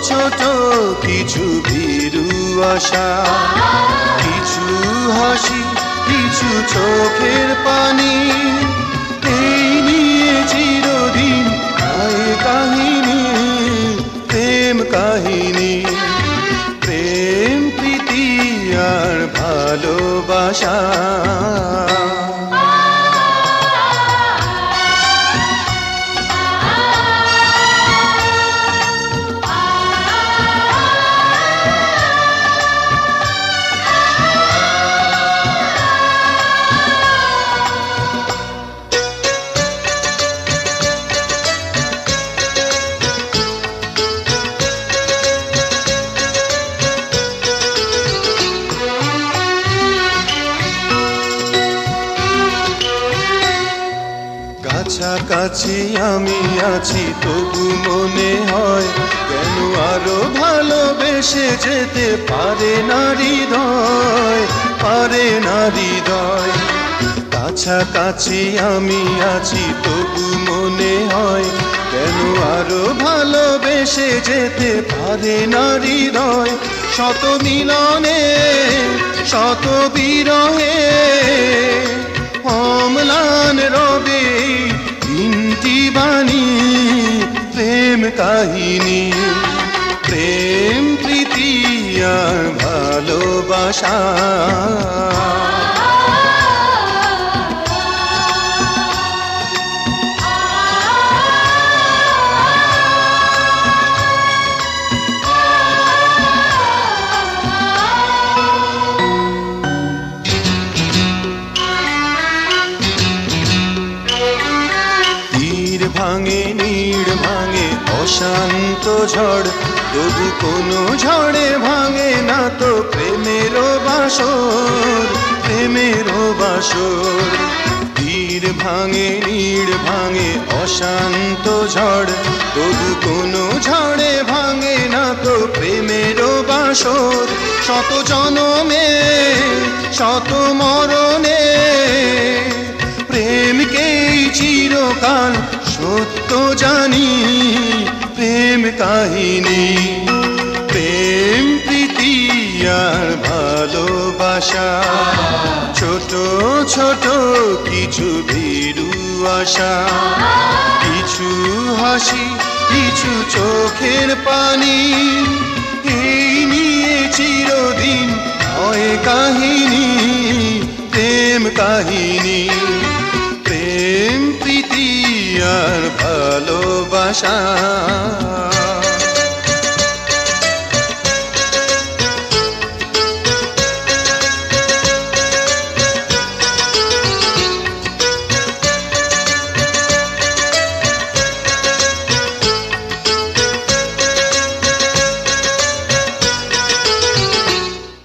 ছোট কিছু ভীরু আশা, কিছু হাসি, কিছু চোখের পানি, এই নিয়ে চিরদিন গায়ে কাহিনী, প্রেম কাহিনী, প্রেম প্রীতি আর ভালোবাসা। কাছাকাছি আমি আছি তবু মনে হয় কেন আরো ভালোবেসে যেতে পারে না হৃদয়, পারে না হৃদয়। কাছাকাছি আমি আছি তবু মনে হয় কেন আরো ভালোবেসে যেতে পারে না হৃদয়। শত মিলনে শত বিরহে অম্লান রবে তিনটি বাণী, প্রেম কাহিনী, প্রেম প্রীতি আর ভালোবাসা। ভাঙে নীড় ভাঙে অশান্ত ঝড়, তবু কোনো ঝড়ে ভাঙে না তো প্রেমেরও বাসর, প্রেমেরও বাসর। তীর ভাঙে নীড় ভাঙে অশান্ত ঝড়, তবু কোনো ঝড়ে ভাঙে না তো প্রেমেরও বাসর। শত জনমে শত মরণে প্রেমকেই চিরকাল সত্য জানি, প্রেম কাহিনী, প্রেম প্রীতি আর ভালোবাসা। ছোট ছোট কিছু ভীরু আশা, কিছু হাসি, কিছু চোখের পানি, এই নিয়ে চিরদিন হয় কাহিনী, প্রেম কাহিনী, প্রেম প্রীতি আর ভালোবাসা।